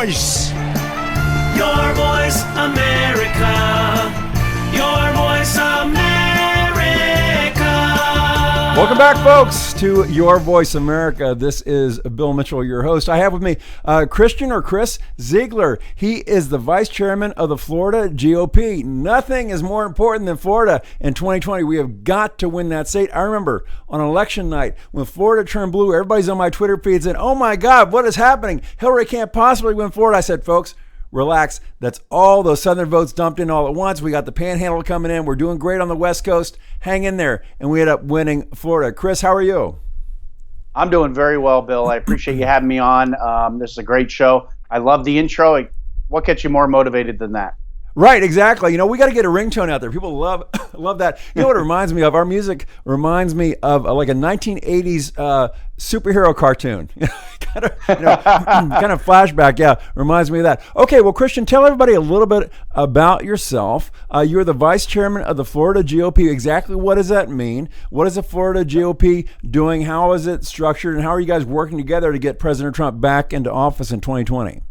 Voice. Your Voice America. Your Voice America. Welcome back, folks, to Your Voice America. This is Bill Mitchell, your host. I have with me Chris Ziegler. He is the vice chairman of the Florida GOP. Nothing is more important than Florida in 2020. We have got to win that state. I remember on election night when Florida turned blue, everybody's on my Twitter feed saying, "Oh my God, what is happening? Hillary can't possibly win Florida." I said, folks, relax. That's all those Southern votes dumped in all at once. We got the panhandle coming in. We're doing great on the West Coast. Hang in there. And we ended up winning Florida. Chris, how are you? I'm doing very well, Bill. I appreciate you having me on. This is a great show. I love the intro. What gets you more motivated than that? Right, exactly. You know, we got to get a ringtone out there. People love that. You know what it reminds me of? Our music reminds me of like a 1980s superhero cartoon. kind of flashback. Yeah, reminds me of that. Okay, well, Christian, tell everybody a little bit about yourself. You're the vice chairman of the Florida GOP. Exactly what does that mean? What is the Florida GOP doing? How is it structured? And how are you guys working together to get President Trump back into office in 2020?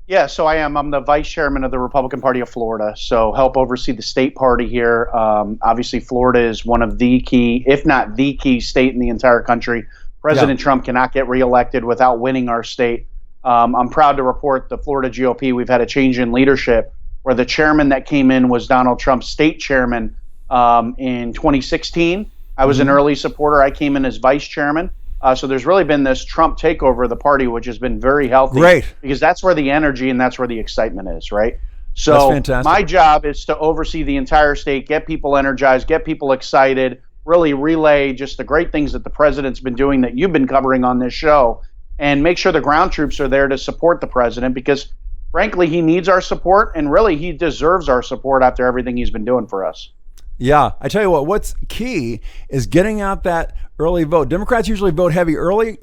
Yeah, so I'm the vice chairman of the Republican Party of Florida, so help oversee the state party here. Obviously, Florida is one of the key, if not the key state in the entire country. President Trump cannot get reelected without winning our state. I'm proud to report the Florida GOP, we've had a change in leadership where the chairman that came in was Donald Trump's state chairman in 2016. I was an early supporter. I came in as vice chairman. So there's really been this Trump takeover of the party, which has been very healthy. Great. Because that's where the energy and that's where the excitement is, right? So my job is to oversee the entire state, get people energized, get people excited, really relay just the great things that the president's been doing that you've been covering on this show, and make sure the ground troops are there to support the president because, frankly, he needs our support, and really he deserves our support after everything he's been doing for us. Yeah, I tell you what, what's key is getting out that early vote. Democrats usually vote heavy early.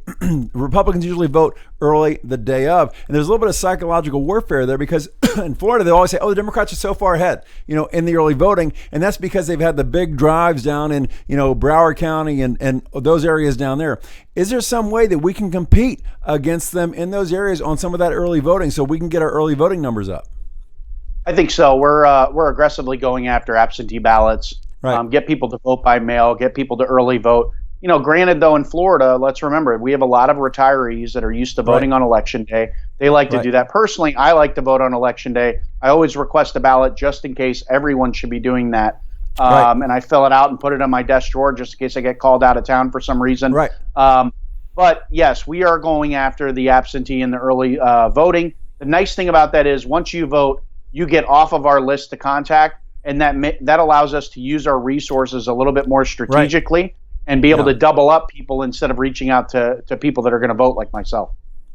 Republicans usually vote early the day of. And there's a little bit of psychological warfare there because in Florida, they always say, oh, the Democrats are so far ahead, in the early voting. And that's because they've had the big drives down in, Broward County and those areas down there. Is there some way that we can compete against them in those areas on some of that early voting so we can get our early voting numbers up? I think so. We're aggressively going after absentee ballots, right. Get people to vote by mail, get people to early vote. Granted, though, in Florida, let's remember, we have a lot of retirees that are used to voting on Election Day. They like to do that. Personally, I like to vote on Election Day. I always request a ballot just in case. Everyone should be doing that. And I fill it out and put it on my desk drawer just in case I get called out of town for some reason. Right. But, yes, we are going after the absentee and the early voting. The nice thing about that is once you vote, you get off of our list to contact, and that allows us to use our resources a little bit more strategically and be able to double up people instead of reaching out to people that are going to vote like myself.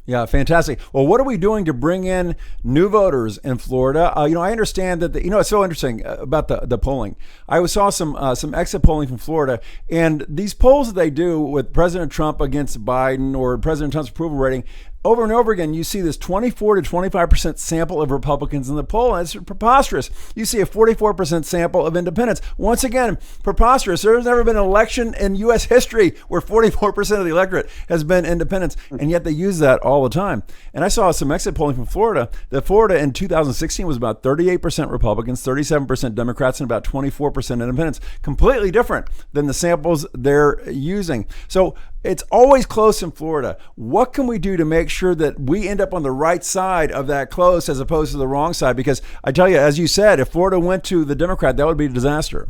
Yeah, fantastic. Well, what are we doing to bring in new voters in Florida? I understand that it's so interesting about the polling. I saw some exit polling from Florida, and these polls that they do with President Trump against Biden or President Trump's approval rating, over and over again, you see this 24 to 25% sample of Republicans in the poll, and it's preposterous. You see a 44% sample of independents. Once again, preposterous. There's never been an election in U.S. history where 44% of the electorate has been independents, and yet they use that all the time. And I saw some exit polling from Florida, that Florida in 2016 was about 38% Republicans, 37% Democrats, and about 24% independents. Completely different than the samples they're using. So it's always close in Florida. What can we do to make sure that we end up on the right side of that close as opposed to the wrong side? Because I tell you, as you said, if Florida went to the Democrat, that would be a disaster.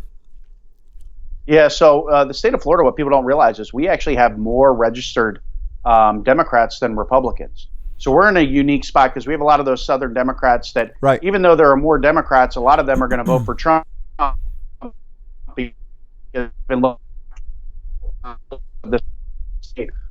Yeah, so the state of Florida, what people don't realize is we actually have more registered Democrats than Republicans. So we're in a unique spot because we have a lot of those Southern Democrats that, even though there are more Democrats, a lot of them are going to vote for Trump.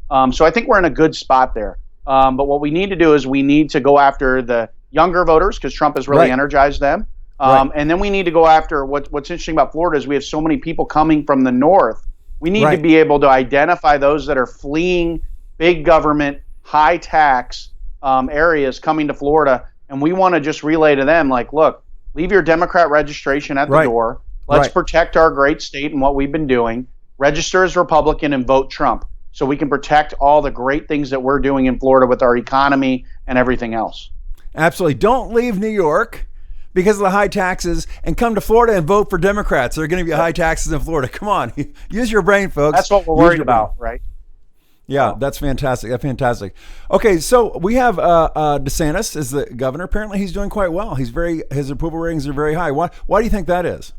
So I think we're in a good spot there. But what we need to do is we need to go after the younger voters because Trump has really energized them. And then we need to go after what's interesting about Florida is we have so many people coming from the north. We need to be able to identify those that are fleeing big government, high tax areas coming to Florida. And we want to just relay to them, like, look, leave your Democrat registration at the door. Let's protect our great state and what we've been doing. Register as Republican and vote Trump so we can protect all the great things that we're doing in Florida with our economy and everything else. Absolutely. Don't leave New York because of the high taxes and come to Florida and vote for Democrats. There are going to be high taxes in Florida. Come on. Use your brain, folks. That's what we're worried about, right? Yeah, that's fantastic. That's fantastic. Okay, so we have DeSantis as the governor. Apparently, he's doing quite well. His approval ratings are very high. Why do you think that is?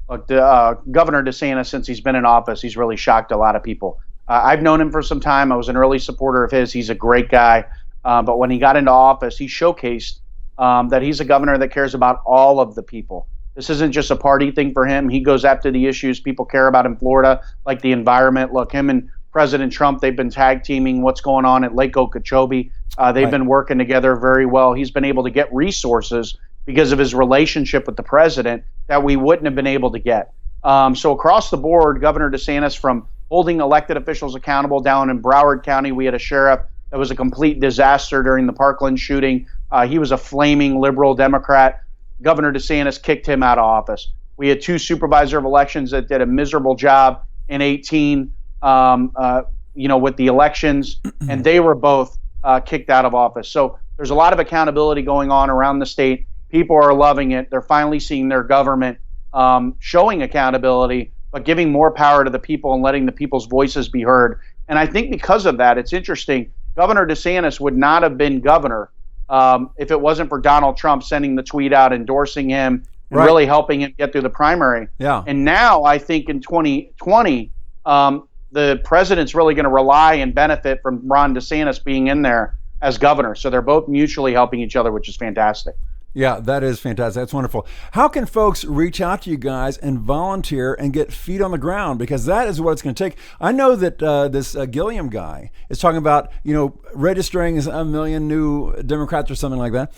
Look, Governor DeSantis, since he's been in office, he's really shocked a lot of people. I've known him for some time. I was an early supporter of his. He's a great guy. But when he got into office, he showcased that he's a governor that cares about all of the people. This isn't just a party thing for him. He goes after the issues people care about in Florida, like the environment. Look, him and President Trump, they've been tag teaming what's going on at Lake Okeechobee. They've been working together very well. He's been able to get resources because of his relationship with the president that we wouldn't have been able to get. So across the board, Governor DeSantis, from holding elected officials accountable down in Broward County, we had a sheriff that was a complete disaster during the Parkland shooting. He was a flaming liberal Democrat. Governor DeSantis kicked him out of office. We had 2 supervisor of elections that did a miserable job in 2018. With the elections, and they were both kicked out of office. So there's a lot of accountability going on around the state. People are loving it. They're finally seeing their government showing accountability, but giving more power to the people and letting the people's voices be heard. And I think because of that, it's interesting. Governor DeSantis would not have been governor if it wasn't for Donald Trump sending the tweet out, endorsing him, and really helping him get through the primary. Yeah. And now I think in 2020, the president's really going to rely and benefit from Ron DeSantis being in there as governor. So they're both mutually helping each other, which is fantastic. Yeah, that is fantastic. That's wonderful. How can folks reach out to you guys and volunteer and get feet on the ground? Because that is what it's going to take. I know that this Gilliam guy is talking about, registering 1 million new Democrats or something like that.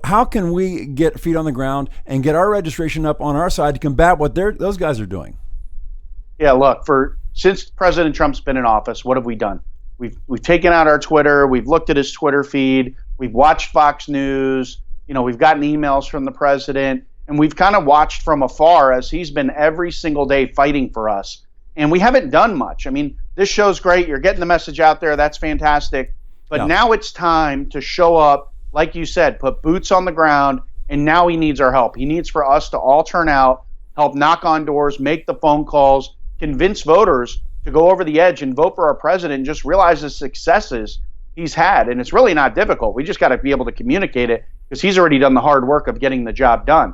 How can we get feet on the ground and get our registration up on our side to combat what those guys are doing? Yeah, look, since President Trump's been in office, what have we done? We've taken out our Twitter. We've looked at his Twitter feed. We've watched Fox News. We've gotten emails from the president, and we've kind of watched from afar as he's been every single day fighting for us. And we haven't done much. I mean, this show's great. You're getting the message out there. That's fantastic. But now it's time to show up, like you said, put boots on the ground. And now he needs our help. He needs for us to all turn out, help knock on doors, make the phone calls, convince voters to go over the edge and vote for our president and just realize the successes he's had. And it's really not difficult. We just got to be able to communicate it because he's already done the hard work of getting the job done.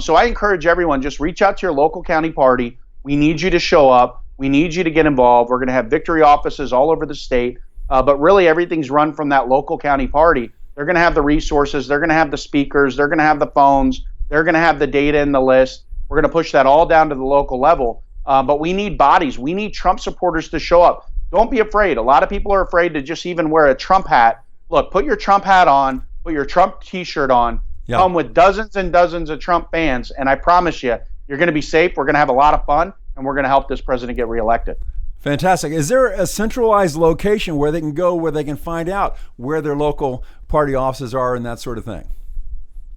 So I encourage everyone, just reach out to your local county party. We need you to show up. We need you to get involved. We're going to have victory offices all over the state. But really everything's run from that local county party. They're going to have the resources. They're going to have the speakers. They're going to have the phones. They're going to have the data and the list. We're going to push that all down to the local level. But we need bodies. We need Trump supporters to show up. Don't be afraid. A lot of people are afraid to just even wear a Trump hat. Look, put your Trump hat on, put your Trump t-shirt on, come with dozens and dozens of Trump fans, and I promise you, you're going to be safe. We're going to have a lot of fun, and we're going to help this president get reelected. Fantastic. Is there a centralized location where they can go, where they can find out where their local party offices are and that sort of thing?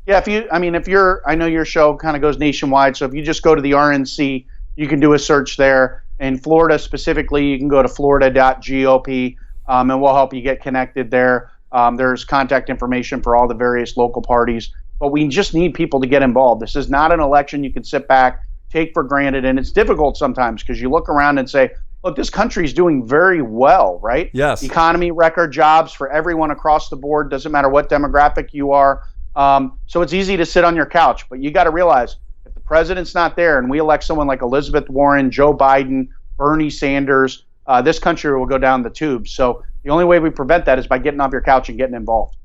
Yeah, I know your show kind of goes nationwide, so if you just go to the RNC, you can do a search there. In Florida specifically, you can go to florida.gop, and we'll help you get connected there. There's contact information for all the various local parties, but we just need people to get involved. This is not an election you can sit back, take for granted, and it's difficult sometimes because you look around and say, look, this country is doing very well, right? Yes. Economy, record jobs for everyone across the board, doesn't matter what demographic you are. So it's easy to sit on your couch, but you got to realize if the president's not there and we elect someone like Elizabeth Warren, Joe Biden, Bernie Sanders, this country will go down the tubes. So the only way we prevent that is by getting off your couch and getting involved.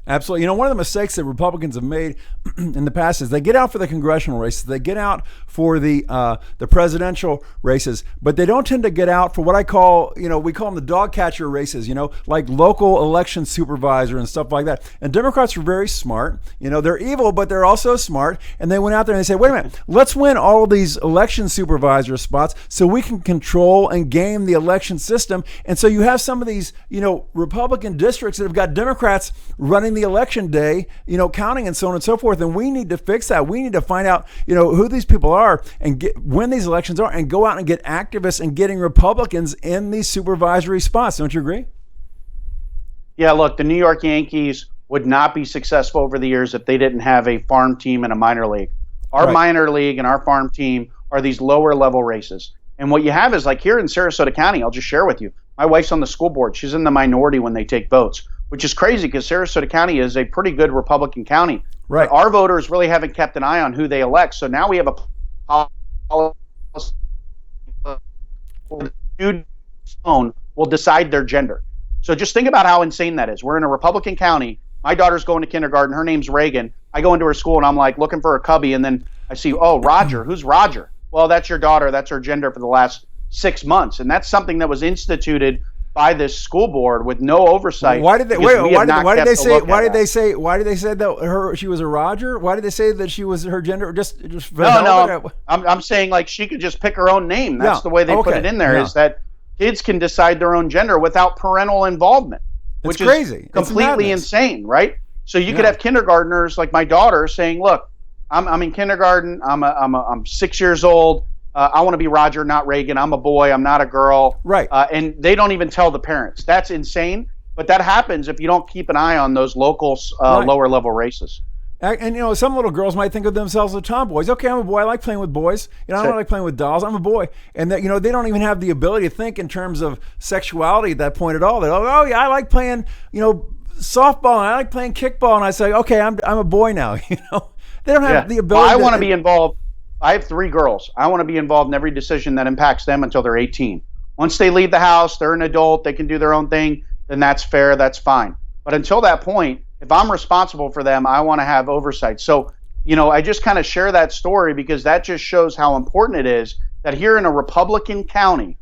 Absolutely. One of the mistakes that Republicans have made in the past is they get out for the congressional races, they get out for the presidential races, but they don't tend to get out for what I call, we call them the dog catcher races, like local election supervisor and stuff like that. And Democrats are very smart. They're evil, but they're also smart. And they went out there and they said, wait a minute, let's win all of these election supervisor spots so we can control and game the election system. And so you have some of these, Republican districts that have got Democrats running the election day, counting and so on and so forth. And we need to fix that. We need to find out, who these people are and when these elections are and go out and get activists and getting Republicans in these supervisory spots. Don't you agree? Yeah, look, the New York Yankees would not be successful over the years if they didn't have a farm team and a minor league. Our Right. minor league and our farm team are these lower level races. And what you have is like here in Sarasota County, I'll just share with you. My wife's on the school board. She's in the minority when they take votes, which is crazy because Sarasota County is a pretty good Republican county. Right. But our voters really haven't kept an eye on who they elect. So now we have a policy phone will decide their gender. So just think about how insane that is. We're in a Republican county. My daughter's going to kindergarten. Her name's Reagan. I go into her school and I'm like looking for a cubby, and then I see, oh, Roger. Who's Roger? Well, that's your daughter. That's her gender for the last 6 months, and that's something that was instituted by this school board with no oversight. Why did they because we have not why did kept they a say look why at did that. they say that she was a Roger? Why did they say that she was her gender? Just for the No, hell of no. it? I'm saying like she could just pick her own name. That's Yeah, the way they put okay, it in there. yeah. Is that kids can decide their own gender without parental involvement, It's which crazy. is It's completely madness. insane, right? So you could Yeah. have kindergartners like my daughter saying, "Look, I'm in kindergarten. I'm 6 years old. I want to be Roger, not Reagan. I'm a boy. I'm not a girl." Right. And they don't even tell the parents. That's insane. But that happens if you don't keep an eye on those local Right. lower level races. And you know, some little girls might think of themselves as tomboys. Okay, I'm a boy. I like playing with boys. You know, I don't like playing with dolls. I'm a boy. And that, you know, they don't even have the ability to think in terms of sexuality at that point at all. They oh yeah, I like playing, you know, softball. And I like playing kickball. And I say, okay, I'm a boy now. You know, they don't have the ability. Well, I want to be involved. I have 3 girls. I want to be involved in every decision that impacts them until they're 18. Once they leave the house, they're an adult. They can do their own thing. Then that's fair. That's fine. But until that point, if I'm responsible for them, I want to have oversight. So, you know, I just kind of share that story because that just shows how important it is that here in a Republican county,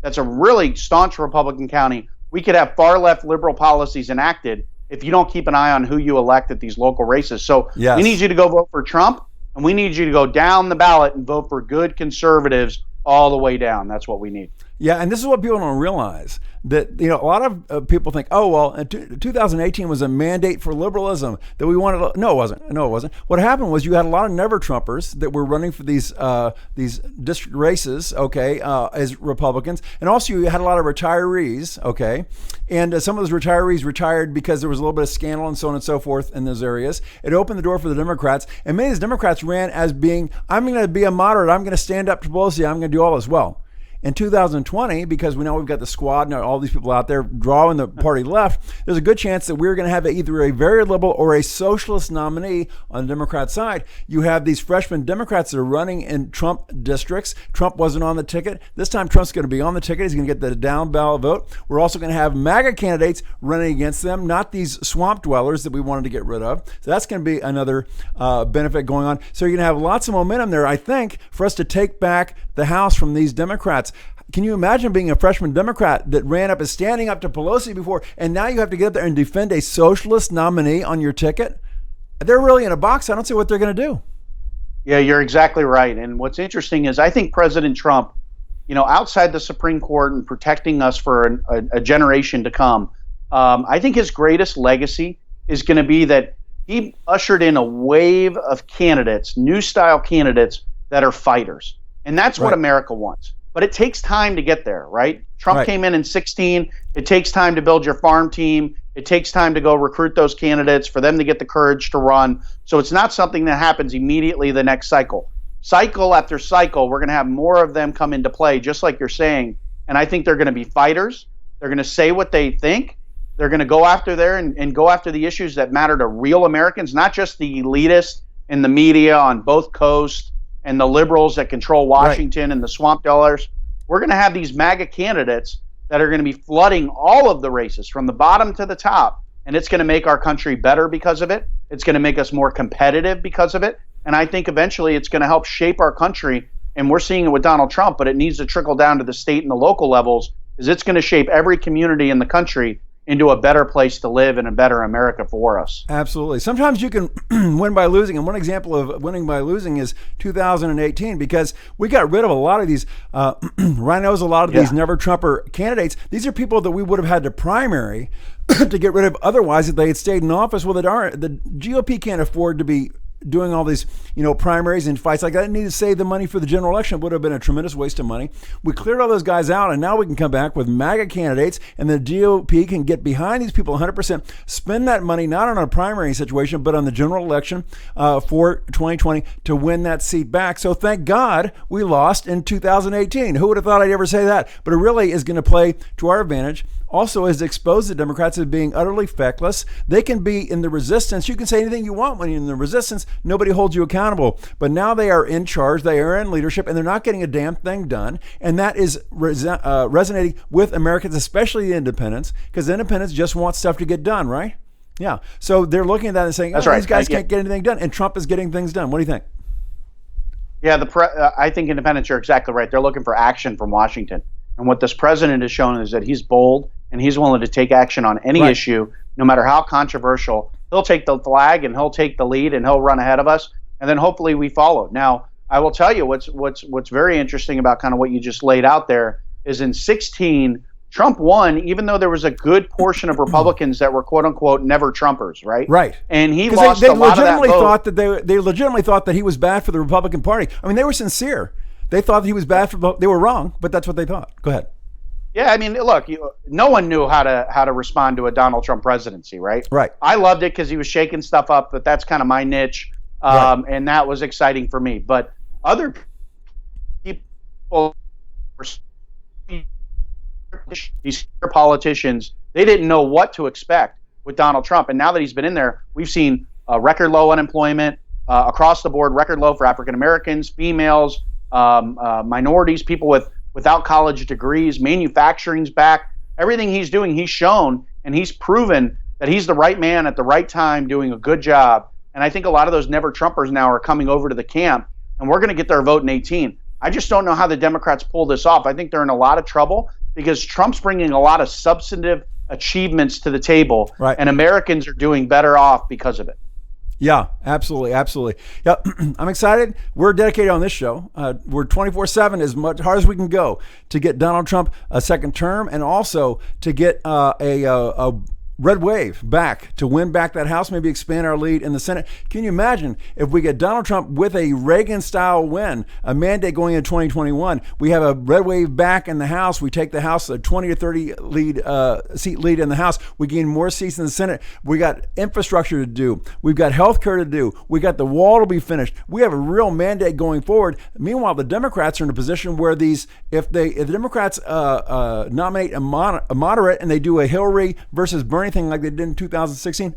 that's a really staunch Republican county, we could have far left liberal policies enacted if you don't keep an eye on who you elect at these local races. So Yes. we need you to go vote for Trump, and we need you to go down the ballot and vote for good conservatives all the way down. That's what we need. Yeah, and this is what people don't realize, that, you know, a lot of people think, oh, well, 2018 was a mandate for liberalism that we wanted to, no, it wasn't. No, it wasn't. What happened was you had a lot of never-Trumpers that were running for these district races, okay, as Republicans, and also you had a lot of retirees, okay, and some of those retirees retired because there was a little bit of scandal and so on and so forth in those areas. It opened the door for the Democrats, and many of these Democrats ran as being, I'm going to be a moderate, I'm going to stand up to Pelosi, I'm going to do all this. Well, in 2020, because we know we've got the squad and all these people out there drawing the party left, there's a good chance that we're going to have either a very liberal or a socialist nominee on the Democrat side. You have these freshman Democrats that are running in Trump districts. Trump wasn't on the ticket. This time Trump's going to be on the ticket. He's going to get the down ballot vote. We're also going to have MAGA candidates running against them, not these swamp dwellers that we wanted to get rid of. So that's going to be another benefit going on. So you're going to have lots of momentum there, I think, for us to take back the House from these Democrats. Can you imagine being a freshman Democrat that ran up and standing up to Pelosi before, and now you have to get up there and defend a socialist nominee on your ticket? They're really in a box. I don't see what they're going to do. Yeah, you're exactly right. And what's interesting is I think President Trump, you know, outside the Supreme Court and protecting us for a generation to come, I think his greatest legacy is going to be that he ushered in a wave of candidates, new style candidates that are fighters. And that's what Right. America wants. But it takes time to get there, right? Trump Right. came in 16. It takes time to build your farm team. It takes time to go recruit those candidates for them to get the courage to run. So it's not something that happens immediately the next cycle. Cycle after cycle, we're going to have more of them come into play, just like you're saying. And I think they're going to be fighters. They're going to say what they think. They're going to go after there and go after the issues that matter to real Americans, not just the elitists in the media on both coasts and the liberals that control Washington and the swamp dwellers. We're going to have these MAGA candidates that are going to be flooding all of the races from the bottom to the top. And it's going to make our country better because of it. It's going to make us more competitive because of it. And I think eventually it's going to help shape our country. And we're seeing it with Donald Trump, but it needs to trickle down to the state and the local levels, is it's going to shape every community in the country into a better place to live and a better America for us. Absolutely. Sometimes you can win by losing. And one example of winning by losing is 2018, because we got rid of a lot of these rhinos, a lot of these never-Trumper candidates. These are people that we would have had to primary to get rid of otherwise if they had stayed in office. Well, the GOP can't afford to be doing all these, primaries and fights like that. I need to save the money for the general election. It would have been a tremendous waste of money. We cleared all those guys out, and now we can come back with MAGA candidates, and the GOP can get behind these people 100%, spend that money not on a primary situation, but on the general election for 2020 to win that seat back. So thank God we lost in 2018. Who would have thought I'd ever say that? But it really is going to play to our advantage. Also has exposed the Democrats as being utterly feckless. They can be in the resistance. You can say anything you want when you're in the resistance. Nobody holds you accountable. But now they are in charge. They are in leadership, and they're not getting a damn thing done. And that is resonating with Americans, especially the independents, because the independents just want stuff to get done, right? Yeah. So they're looking at that and saying, these guys can't get anything done. And Trump is getting things done. What do you think? Yeah, I think independents are exactly right. They're looking for action from Washington. And what this president has shown is that he's bold and he's willing to take action on any issue, no matter how controversial. He'll take the flag and he'll take the lead and he'll run ahead of us. And then hopefully we follow. Now, I will tell you what's very interesting about kind of what you just laid out there is in 2016, Trump won, even though there was a good portion of Republicans that were quote unquote never Trumpers, right? Right. And he lost a lot of that vote. They legitimately thought that he was bad for the Republican Party. I mean, they were sincere. They thought that he was bad for. They were wrong, but that's what they thought. Go ahead. Yeah, I mean, look, no one knew how to respond to a Donald Trump presidency, right? Right. I loved it because he was shaking stuff up, but that's kind of my niche, and that was exciting for me. But other people, these politicians, they didn't know what to expect with Donald Trump. And now that he's been in there, we've seen record low unemployment across the board, record low for African Americans, females, minorities, people without college degrees. Manufacturing's back. Everything he's doing, he's shown and he's proven that he's the right man at the right time doing a good job. And I think a lot of those never Trumpers now are coming over to the camp, and we're going to get their vote in 2018. I just don't know how the Democrats pull this off. I think they're in a lot of trouble because Trump's bringing a lot of substantive achievements to the table, and Americans are doing better off because of it. Yeah, absolutely. Absolutely. Yeah, I'm excited. We're dedicated on this show. We're 24/7 as much hard as we can go to get Donald Trump a second term and also to get a red wave back to win back that House, maybe expand our lead in the Senate. Can you imagine if we get Donald Trump with a Reagan-style win, a mandate going into 2021, we have a red wave back in the House, we take the House a 20 to 30 seat lead in the House, we gain more seats in the Senate, we got infrastructure to do, we've got health care to do, we got the wall to be finished, we have a real mandate going forward. Meanwhile, the Democrats are in a position where if the Democrats nominate a moderate and they do a Hillary versus Bernie thing like they did in 2016,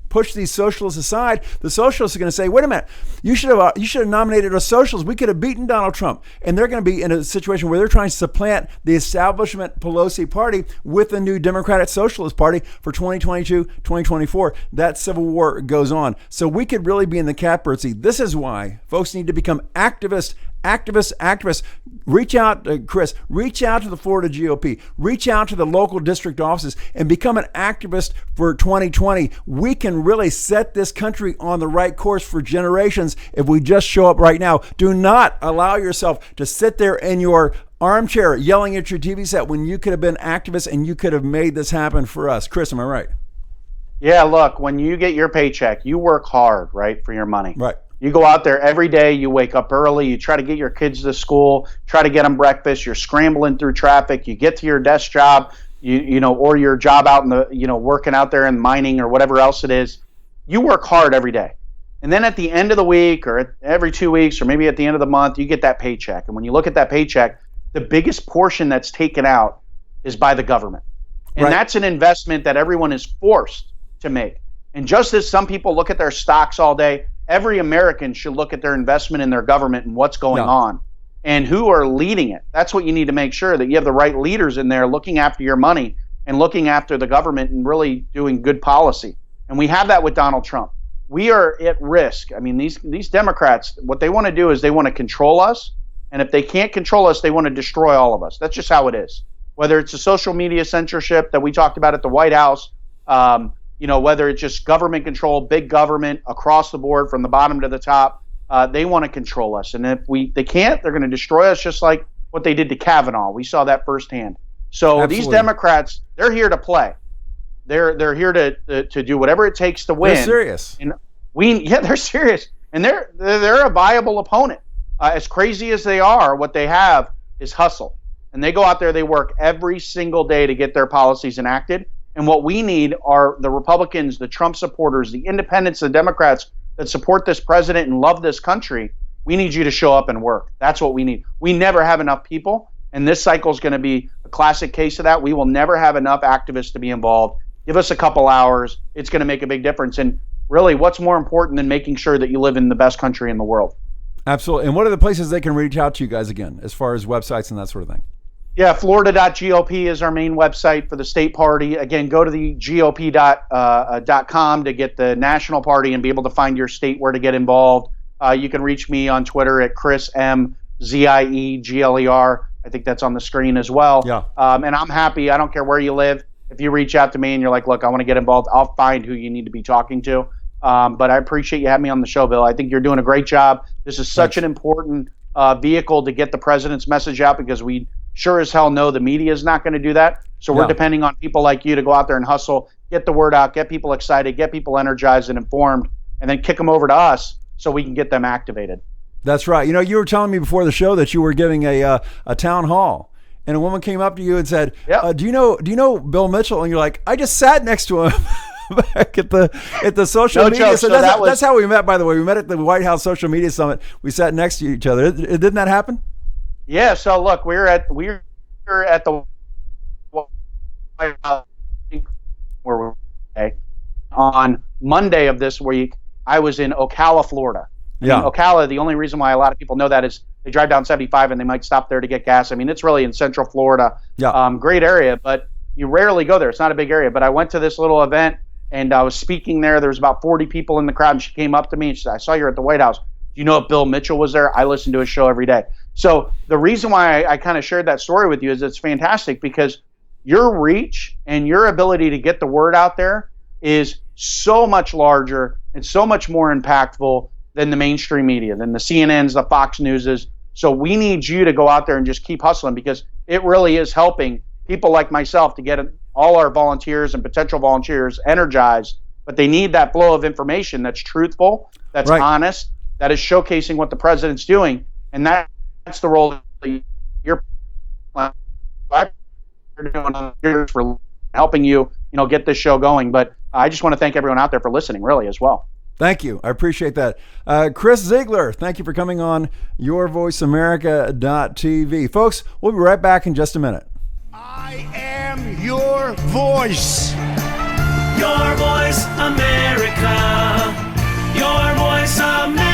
push these socialists aside, the socialists are going to say, wait a minute, you should have nominated a socialist. We could have beaten Donald Trump. And they're going to be in a situation where they're trying to supplant the establishment Pelosi party with the new Democratic Socialist Party for 2022, 2024. That civil war goes on. So we could really be in the catbird seat. This is why folks need to become activists. Reach out, Chris, reach out to the Florida GOP, reach out to the local district offices and become an activist for 2020. We can really set this country on the right course for generations if we just show up right now. Do not allow yourself to sit there in your armchair yelling at your TV set when you could have been activists and you could have made this happen for us. Chris, am I right? Yeah, look, when you get your paycheck, you work hard, right, for your money. Right. You go out there every day, you wake up early, you try to get your kids to school, try to get them breakfast, you're scrambling through traffic, you get to your desk job, or your job out in the, working out there in mining or whatever else it is. You work hard every day. And then at the end of the week or every 2 weeks or maybe at the end of the month, you get that paycheck. And when you look at that paycheck, the biggest portion that's taken out is by the government. And that's an investment that everyone is forced to make. And just as some people look at their stocks all day, every American should look at their investment in their government and what's going on and who are leading it. That's what you need to make sure that you have the right leaders in there looking after your money and looking after the government and really doing good policy. And we have that with Donald Trump. We are at risk. I mean, these Democrats, what they want to do is they want to control us. And if they can't control us, they want to destroy all of us. That's just how it is. Whether it's the social media censorship that we talked about at the White House, whether it's just government control, big government across the board from the bottom to the top, they want to control us. And if they can't, they're going to destroy us just like what they did to Kavanaugh. We saw that firsthand. So Absolutely. These Democrats, they're here to play. They're here to do whatever it takes to win. They're serious. And they're serious. And they're a viable opponent. As crazy as they are, what they have is hustle. And they go out there, they work every single day to get their policies enacted. And what we need are the Republicans, the Trump supporters, the independents, the Democrats that support this president and love this country. We need you to show up and work. That's what we need. We never have enough people. And this cycle is going to be a classic case of that. We will never have enough activists to be involved. Give us a couple hours. It's going to make a big difference. And really, what's more important than making sure that you live in the best country in the world? Absolutely. And what are the places they can reach out to you guys again, as far as websites and that sort of thing? Yeah, Florida.gop is our main website for the state party. Again, go to the GOP.com to get the national party and be able to find your state where to get involved. You can reach me on Twitter at Chris M. Ziegler. I think that's on the screen as well. Yeah. And I'm happy. I don't care where you live. If you reach out to me and you're like, look, I want to get involved, I'll find who you need to be talking to. But I appreciate you having me on the show, Bill. I think you're doing a great job. This is such an important vehicle to get the president's message out, because we sure as hell know the media is not going to do that. So we're depending on people like you to go out there and hustle, get the word out, get people excited, get people energized and informed, and then kick them over to us so we can get them activated. That's right. You know, you were telling me before the show that you were giving a town hall, and a woman came up to you and said, do you know Bill Mitchell? And you're like, I just sat next to him back at the social media. Joke. So that's how we met, by the way. We met at the White House Social Media Summit. We sat next to each other. Didn't that happen? Yeah. So look, we were at the White House where we're on Monday of this week. I was in Ocala, Florida. Yeah. Ocala, the only reason why a lot of people know that is they drive down 75 and they might stop there to get gas. I mean, it's really in Central Florida. Yeah. Great area, but you rarely go there. It's not a big area. But I went to this little event and I was speaking there. There was about 40 people in the crowd, and she came up to me and she said, I saw you at the White House. Do you know if Bill Mitchell was there? I listen to his show every day. So the reason why I kind of shared that story with you is it's fantastic, because your reach and your ability to get the word out there is so much larger and so much more impactful than the mainstream media, than the CNNs, the Fox Newses. So we need you to go out there and just keep hustling, because it really is helping people like myself to get all our volunteers and potential volunteers energized. But they need that flow of information that's truthful, that's honest, that is showcasing what the president's doing. And that's the role that you're doing for helping you, get this show going. But I just want to thank everyone out there for listening, really, as well. Thank you. I appreciate that. Chris Ziegler, thank you for coming on YourVoiceAmerica.tv. Folks, we'll be right back in just a minute. I am your voice. Your Voice America. Your Voice America.